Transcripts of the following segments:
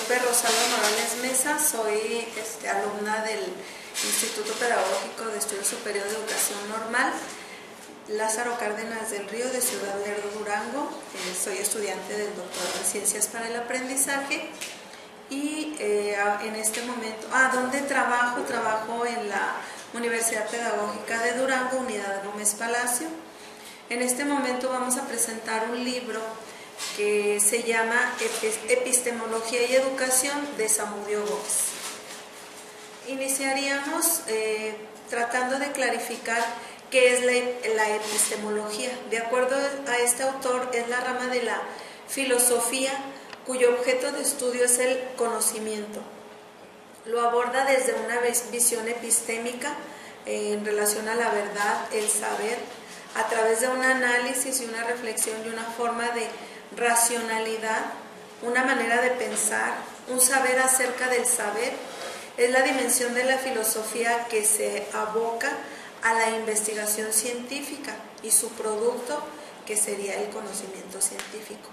Guadalupe Rosalba Morales Mesa, soy alumna del Instituto Pedagógico de Estudio Superior de Educación Normal, Lázaro Cárdenas del Río, de Ciudad Lerdo, Durango. Soy estudiante del doctorado en Ciencias para el Aprendizaje y en este momento, ¿dónde trabajo? Trabajo en la Universidad Pedagógica de Durango, Unidad Gómez Palacio. En este momento vamos a presentar un libro que se llama Epistemología y Educación, de Zamudio Gómez. Iniciaríamos tratando de clarificar qué es la epistemología. De acuerdo a este autor, es la rama de la filosofía cuyo objeto de estudio es el conocimiento. Lo aborda desde una visión epistémica en relación a la verdad, el saber, a través de un análisis y una reflexión y una forma de racionalidad, una manera de pensar, un saber acerca del saber. Es la dimensión de la filosofía que se aboca a la investigación científica y su producto, que sería el conocimiento científico.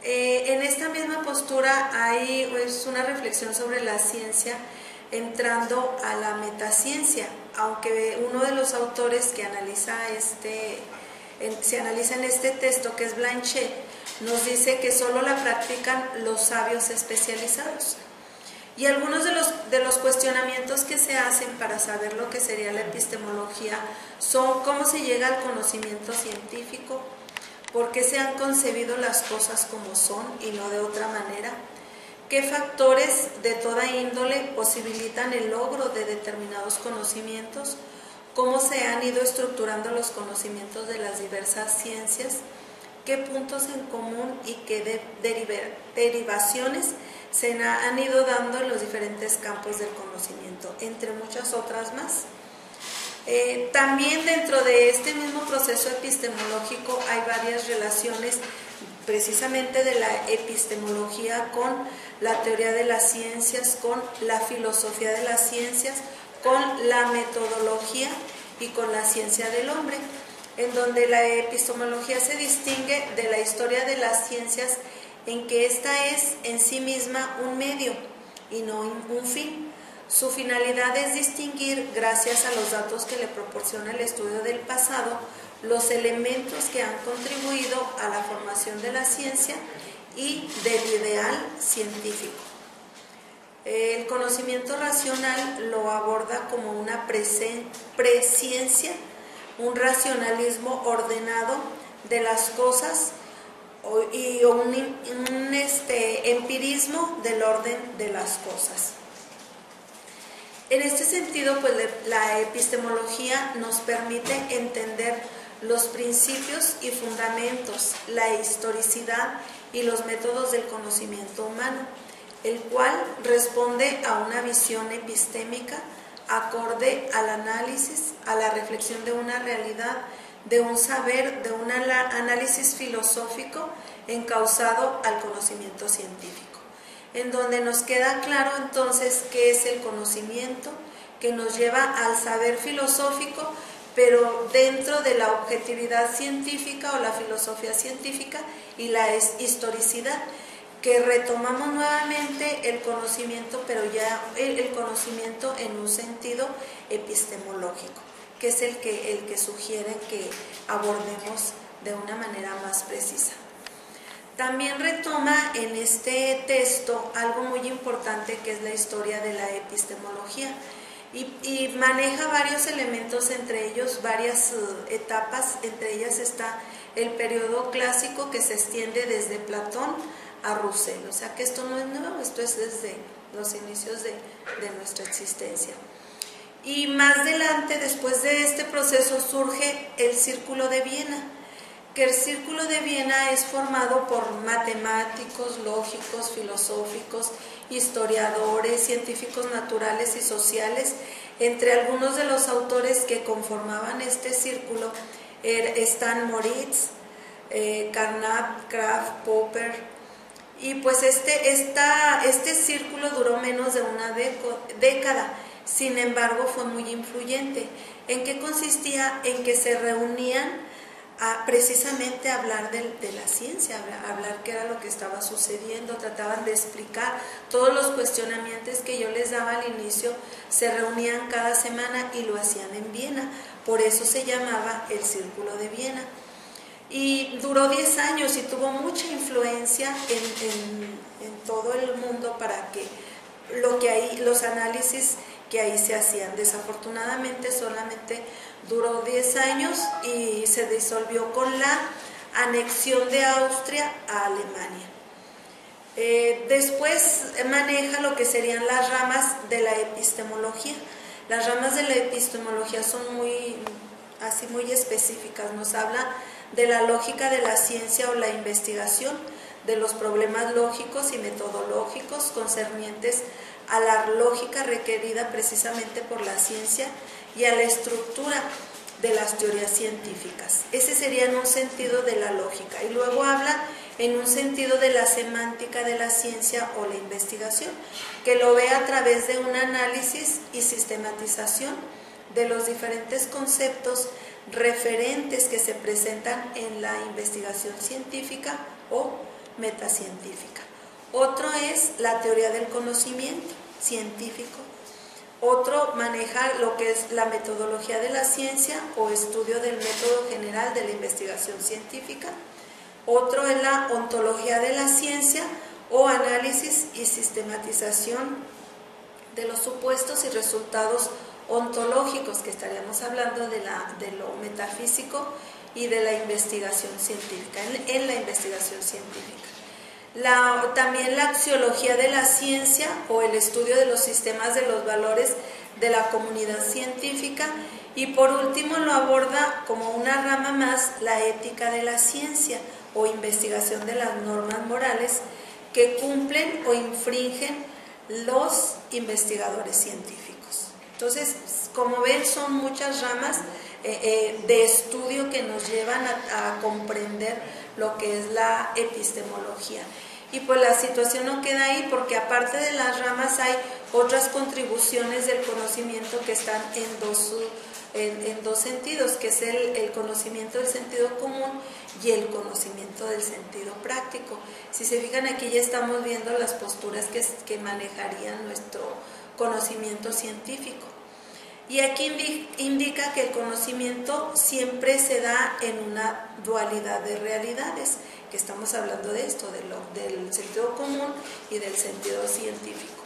En esta misma postura hay una reflexión sobre la ciencia entrando a la metaciencia, aunque uno de los autores que se analiza en este texto, que es Blanchet, nos dice que solo la practican los sabios especializados. Y algunos de los cuestionamientos que se hacen para saber lo que sería la epistemología son cómo se llega al conocimiento científico, por qué se han concebido las cosas como son y no de otra manera, qué factores de toda índole posibilitan el logro de determinados conocimientos, cómo se han ido estructurando los conocimientos de las diversas ciencias, qué puntos en común y qué derivaciones se han ido dando en los diferentes campos del conocimiento, entre muchas otras más. También dentro de este mismo proceso epistemológico hay varias relaciones precisamente de la epistemología con la teoría de las ciencias, con la filosofía de las ciencias, con la metodología y con la ciencia del hombre, en donde la epistemología se distingue de la historia de las ciencias en que ésta es en sí misma un medio y no un fin. Su finalidad es distinguir, gracias a los datos que le proporciona el estudio del pasado, los elementos que han contribuido a la formación de la ciencia y del ideal científico. El conocimiento racional lo aborda como una presciencia, un racionalismo ordenado de las cosas y un empirismo del orden de las cosas. En este sentido, pues la epistemología nos permite entender los principios y fundamentos, la historicidad y los métodos del conocimiento humano, el cual responde a una visión epistémica acorde al análisis, a la reflexión de una realidad, de un saber, de un análisis filosófico encauzado al conocimiento científico, en donde nos queda claro entonces qué es el conocimiento, que nos lleva al saber filosófico, pero dentro de la objetividad científica o la filosofía científica y la historicidad, que retomamos nuevamente el conocimiento, pero ya el conocimiento en un sentido epistemológico, que es el que sugiere que abordemos de una manera más precisa. También retoma en este texto algo muy importante, que es la historia de la epistemología, y maneja varios elementos, entre ellos varias etapas. Entre ellas está el periodo clásico, que se extiende desde Platón a Russell, o sea que esto no es nuevo, esto es desde los inicios de nuestra existencia. Y más adelante, después de este proceso, surge el Círculo de Viena, que el Círculo de Viena es formado por matemáticos, lógicos, filosóficos, historiadores, científicos naturales y sociales. Entre algunos de los autores que conformaban este círculo están Moritz, Carnap, Kraft, Popper, y pues este círculo duró menos de una década. Sin embargo, fue muy influyente. ¿En qué consistía? En que se reunían precisamente hablar de la ciencia, hablar qué era lo que estaba sucediendo, trataban de explicar todos los cuestionamientos que yo les daba al inicio, se reunían cada semana y lo hacían en Viena, por eso se llamaba el Círculo de Viena. Y duró 10 años y tuvo mucha influencia en todo el mundo para que los análisis que ahí se hacían. Desafortunadamente solamente duró 10 años y se disolvió con la anexión de Austria a Alemania. Después maneja lo que serían las ramas de la epistemología. Las ramas de la epistemología son muy específicas, nos habla de la lógica de la ciencia o la investigación, de los problemas lógicos y metodológicos concernientes a la lógica requerida precisamente por la ciencia y a la estructura de las teorías científicas. Ese sería en un sentido de la lógica. Y luego habla en un sentido de la semántica de la ciencia o la investigación, que lo ve a través de un análisis y sistematización de los diferentes conceptos referentes que se presentan en la investigación científica o metacientífica. Otro es la teoría del conocimiento científico. Otro maneja lo que es la metodología de la ciencia o estudio del método general de la investigación científica. Otro es la ontología de la ciencia o análisis y sistematización de los supuestos y resultados ontológicos, que estaríamos hablando de lo metafísico y de la investigación científica, en la investigación científica. También la axiología de la ciencia o el estudio de los sistemas de los valores de la comunidad científica, y por último lo aborda como una rama más la ética de la ciencia o investigación de las normas morales que cumplen o infringen los investigadores científicos. Entonces, como ven, son muchas ramas de estudio que nos llevan a comprender lo que es la epistemología. Y pues la situación no queda ahí, porque aparte de las ramas hay otras contribuciones del conocimiento que están en dos sentidos, que es el conocimiento del sentido común y el conocimiento del sentido práctico. Si se fijan, aquí ya estamos viendo las posturas que manejarían nuestro conocimiento científico. Y aquí indica que el conocimiento siempre se da en una dualidad de realidades, que estamos hablando de esto, del sentido común y del sentido científico.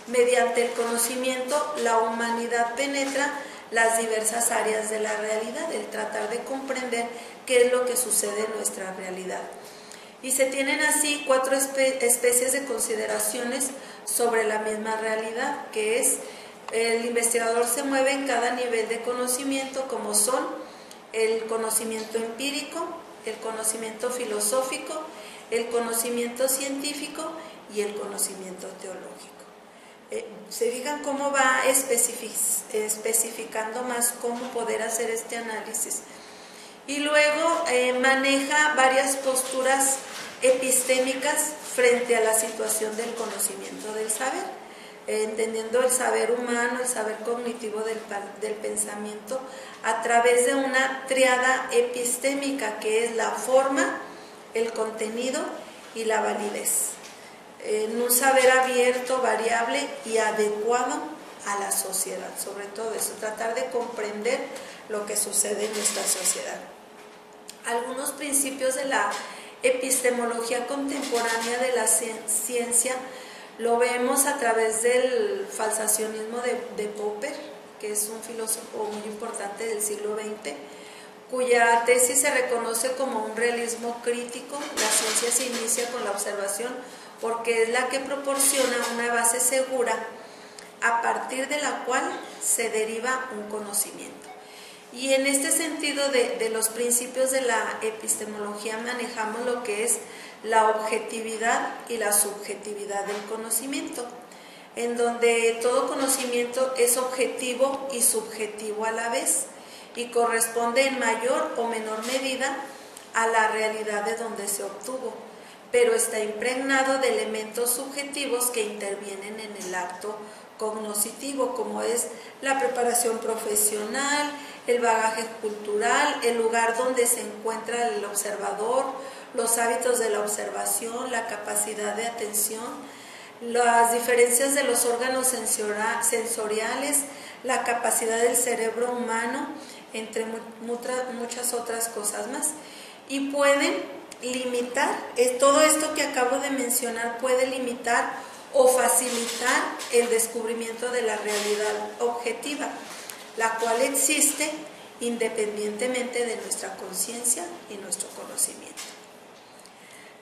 Mediante el conocimiento, la humanidad penetra las diversas áreas de la realidad, el tratar de comprender qué es lo que sucede en nuestra realidad. Y se tienen así 4 especies de consideraciones sobre la misma realidad, que es: el investigador se mueve en cada nivel de conocimiento, como son el conocimiento empírico, el conocimiento filosófico, el conocimiento científico y el conocimiento teológico. Se fijan cómo va especificando más cómo poder hacer este análisis. Y luego maneja varias posturas epistémicas frente a la situación del conocimiento del saber, entendiendo el saber humano, el saber cognitivo del pensamiento, a través de una tríada epistémica, que es la forma, el contenido y la validez, en un saber abierto, variable y adecuado a la sociedad. Sobre todo eso, tratar de comprender lo que sucede en nuestra sociedad. Algunos principios de la epistemología contemporánea de la ciencia lo vemos a través del falsacionismo de Popper, que es un filósofo muy importante del siglo XX, cuya tesis se reconoce como un realismo crítico. La ciencia se inicia con la observación porque es la que proporciona una base segura a partir de la cual se deriva un conocimiento. Y en este sentido de los principios de la epistemología manejamos lo que es la objetividad y la subjetividad del conocimiento, en donde todo conocimiento es objetivo y subjetivo a la vez y corresponde en mayor o menor medida a la realidad de donde se obtuvo, pero está impregnado de elementos subjetivos que intervienen en el acto cognoscitivo, como es la preparación profesional, el bagaje cultural, el lugar donde se encuentra el observador, los hábitos de la observación, la capacidad de atención, las diferencias de los órganos sensoriales, la capacidad del cerebro humano, entre muchas otras cosas más. Y pueden limitar, todo esto que acabo de mencionar puede limitar o facilitar el descubrimiento de la realidad objetiva, la cual existe independientemente de nuestra conciencia y nuestro conocimiento.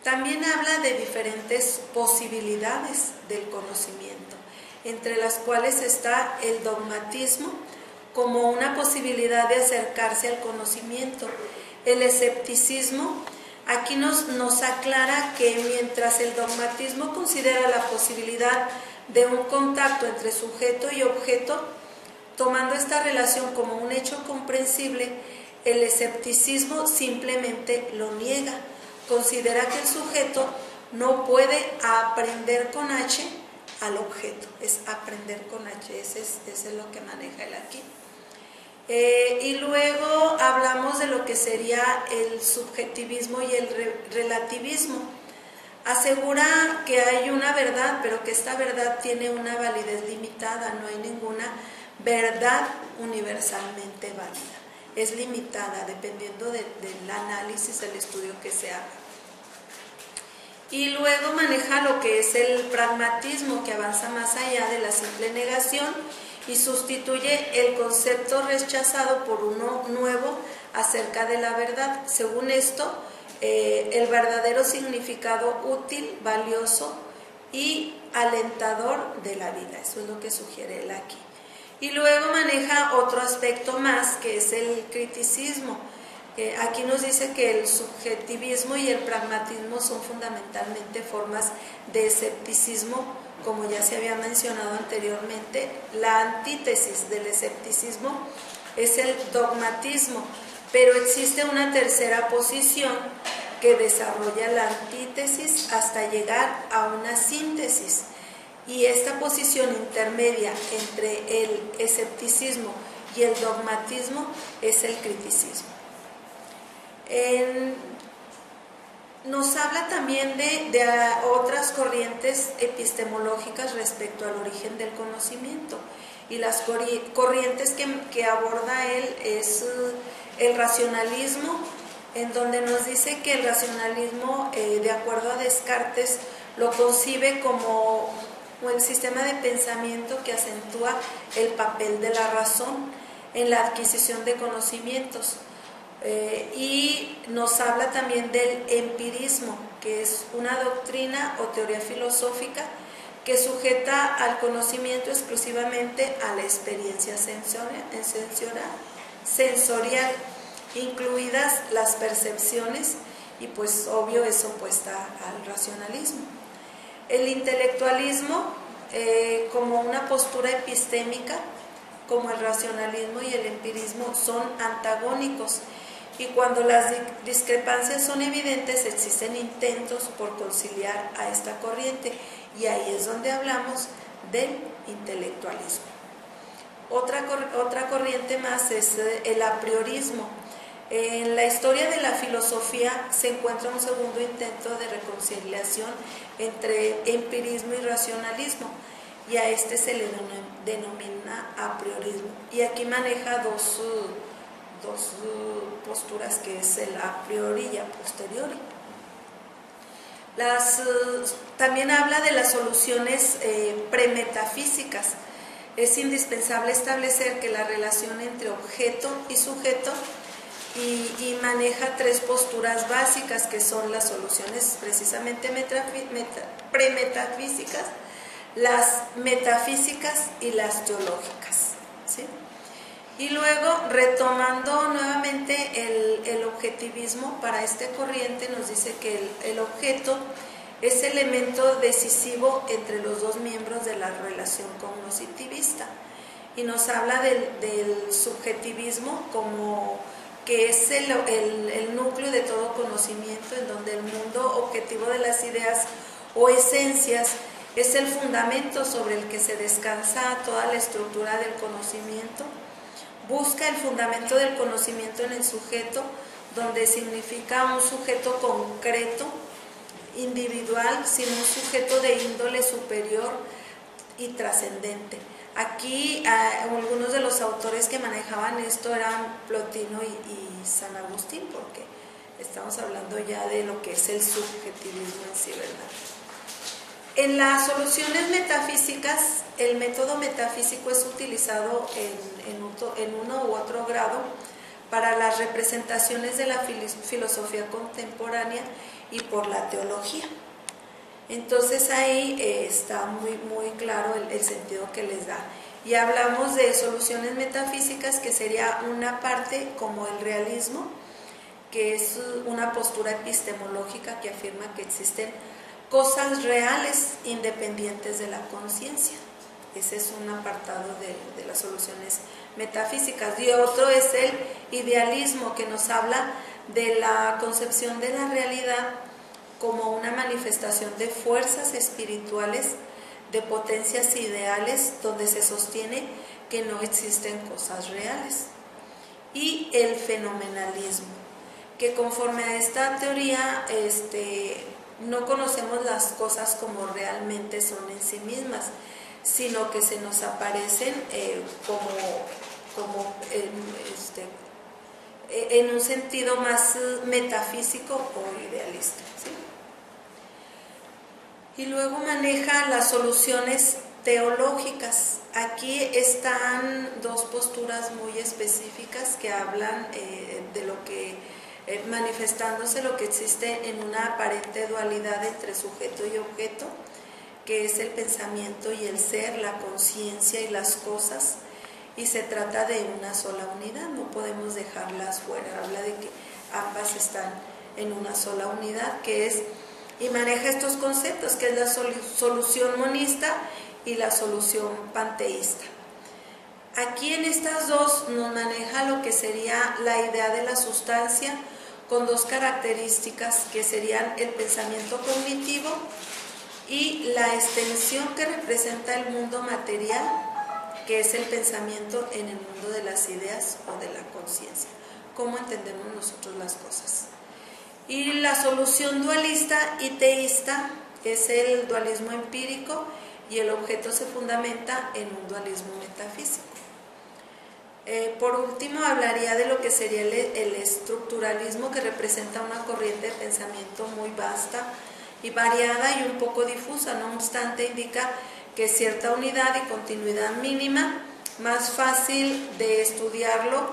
También habla de diferentes posibilidades del conocimiento, entre las cuales está el dogmatismo como una posibilidad de acercarse al conocimiento. El escepticismo aquí nos aclara que mientras el dogmatismo considera la posibilidad de un contacto entre sujeto y objeto, tomando esta relación como un hecho comprensible, el escepticismo simplemente lo niega. Considera que el sujeto no puede aprender con H al objeto, es aprender con H, ese es lo que maneja él aquí. Y luego hablamos de lo que sería el subjetivismo y el relativismo. Asegura que hay una verdad, pero que esta verdad tiene una validez limitada, no hay ninguna verdad universalmente válida. Es limitada dependiendo del análisis, del estudio que se haga. Y luego maneja lo que es el pragmatismo, que avanza más allá de la simple negación y sustituye el concepto rechazado por uno nuevo acerca de la verdad. Según esto, el verdadero significado útil, valioso y alentador de la vida. Eso es lo que sugiere él aquí. Y luego maneja otro aspecto más, que es el criticismo. Aquí nos dice que el subjetivismo y el pragmatismo son fundamentalmente formas de escepticismo, como ya se había mencionado anteriormente. La antítesis del escepticismo es el dogmatismo, pero existe una tercera posición que desarrolla la antítesis hasta llegar a una síntesis. Y esta posición intermedia entre el escepticismo y el dogmatismo es el criticismo. Nos habla también de otras corrientes epistemológicas respecto al origen del conocimiento, y las corrientes que aborda él es el racionalismo, en donde nos dice que el racionalismo, de acuerdo a Descartes, lo concibe como el sistema de pensamiento que acentúa el papel de la razón en la adquisición de conocimientos. Y nos habla también del empirismo, que es una doctrina o teoría filosófica que sujeta al conocimiento exclusivamente a la experiencia sensorial, incluidas las percepciones, y pues obvio es opuesta al racionalismo. El intelectualismo, como una postura epistémica, como el racionalismo y el empirismo, son antagónicos, y cuando las discrepancias son evidentes existen intentos por conciliar a esta corriente, y ahí es donde hablamos del intelectualismo. Otra corriente más es el apriorismo. En la historia de la filosofía se encuentra un segundo intento de reconciliación entre empirismo y racionalismo, y a este se le denomina apriorismo. Y aquí maneja dos posturas, que es el a priori y a posteriori. También habla de las soluciones premetafísicas. Es indispensable establecer que la relación entre objeto y sujeto, y maneja tres posturas básicas, que son las soluciones precisamente premetafísicas, las metafísicas y las teológicas, ¿sí? Y luego, retomando nuevamente el objetivismo, para este corriente nos dice que el objeto es elemento decisivo entre los dos miembros de la relación cognitivista, y nos habla del subjetivismo como que es el núcleo de todo conocimiento, en donde el mundo objetivo de las ideas o esencias es el fundamento sobre el que se descansa toda la estructura del conocimiento, busca el fundamento del conocimiento en el sujeto, donde significa un sujeto concreto, individual, sino un sujeto de índole superior y trascendente. Aquí algunos de los autores que manejaban esto eran Plotino y San Agustín, porque estamos hablando ya de lo que es el subjetivismo en sí, ¿verdad? En las soluciones metafísicas, el método metafísico es utilizado en uno u otro grado para las representaciones de la filosofía contemporánea y por la teología. Entonces ahí está muy claro el sentido que les da. Y hablamos de soluciones metafísicas, que sería una parte como el realismo, que es una postura epistemológica que afirma que existen cosas reales independientes de la conciencia. Ese es un apartado de las soluciones metafísicas. Y otro es el idealismo, que nos habla de la concepción de la realidad como una manifestación de fuerzas espirituales, de potencias ideales, donde se sostiene que no existen cosas reales. Y el fenomenalismo, que conforme a esta teoría no conocemos las cosas como realmente son en sí mismas, sino que se nos aparecen en un sentido más metafísico o idealista, ¿sí? Y luego maneja las soluciones teológicas. Aquí están dos posturas muy específicas que hablan de lo que manifestándose lo que existe en una aparente dualidad entre sujeto y objeto, que es el pensamiento y el ser, la conciencia y las cosas, y se trata de una sola unidad, no podemos dejarlas fuera. Habla de que ambas están en una sola unidad, y maneja estos conceptos, que es la solución monista y la solución panteísta. Aquí en estas dos nos maneja lo que sería la idea de la sustancia, con dos características que serían el pensamiento cognitivo y la extensión que representa el mundo material, que es el pensamiento en el mundo de las ideas o de la conciencia, cómo entendemos nosotros las cosas. Y la solución dualista y teísta es el dualismo empírico, y el objeto se fundamenta en un dualismo metafísico. Por último, hablaría de lo que sería el estructuralismo, que representa una corriente de pensamiento muy vasta y variada y un poco difusa. No obstante, indica que cierta unidad y continuidad mínima, más fácil de estudiarlo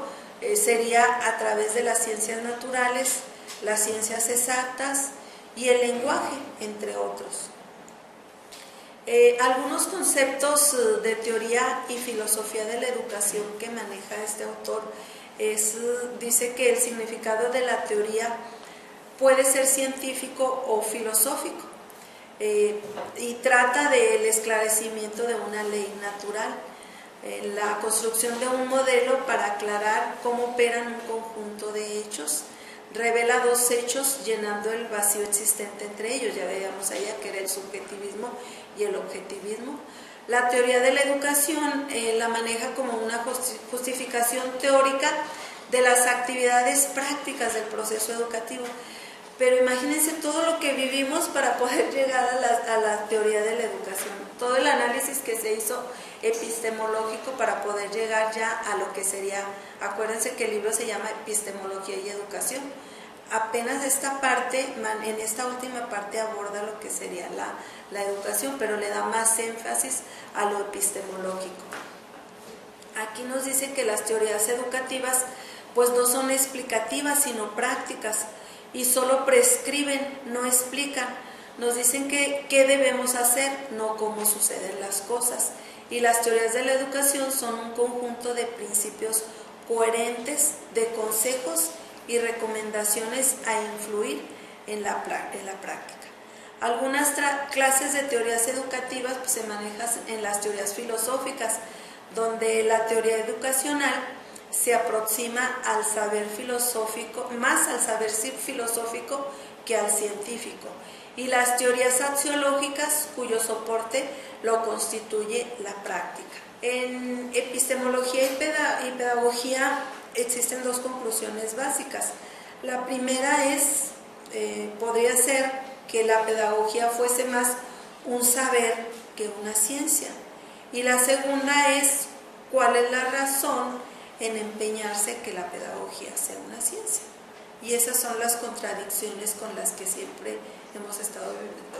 sería a través de las ciencias naturales, las ciencias exactas y el lenguaje, entre otros. Algunos conceptos de teoría y filosofía de la educación que maneja este autor dice que el significado de la teoría puede ser científico o filosófico, y trata del esclarecimiento de una ley natural, la construcción de un modelo para aclarar cómo operan un conjunto de hechos. Revela dos hechos llenando el vacío existente entre ellos. Ya veíamos allá que era el subjetivismo y el objetivismo. La teoría de la educación la maneja como una justificación teórica de las actividades prácticas del proceso educativo. Pero imagínense todo lo que vivimos para poder llegar a la teoría de la educación, todo el análisis que se hizo epistemológico para poder llegar ya a lo que sería, acuérdense que el libro se llama Epistemología y Educación. Apenas esta parte, en esta última parte aborda lo que sería la educación, pero le da más énfasis a lo epistemológico. Aquí nos dice que las teorías educativas pues no son explicativas sino prácticas, y solo prescriben, no explican. Nos dicen qué debemos hacer, no cómo suceden las cosas. Y las teorías de la educación son un conjunto de principios coherentes, de consejos y recomendaciones a influir en la práctica. Algunas clases de teorías educativas pues, se manejan en las teorías filosóficas, donde la teoría educacional se aproxima al saber filosófico, más al saber filosófico que al científico, y las teorías axiológicas, cuyo soporte lo constituye la práctica. En epistemología y pedagogía existen dos conclusiones básicas. La primera es, podría ser que la pedagogía fuese más un saber que una ciencia. Y la segunda es, ¿cuál es la razón en empeñarse que la pedagogía sea una ciencia? Y esas son las contradicciones con las que siempre hemos estado,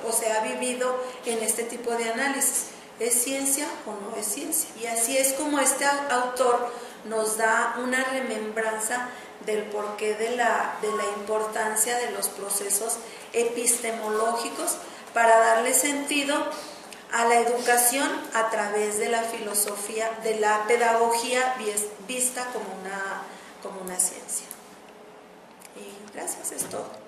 o se ha vivido en este tipo de análisis. ¿Es ciencia o no es ciencia? Y así es como este autor nos da una remembranza del porqué de la importancia de los procesos epistemológicos para darle sentido a la educación a través de la filosofía, de la pedagogía vista como una ciencia. Y gracias, es todo.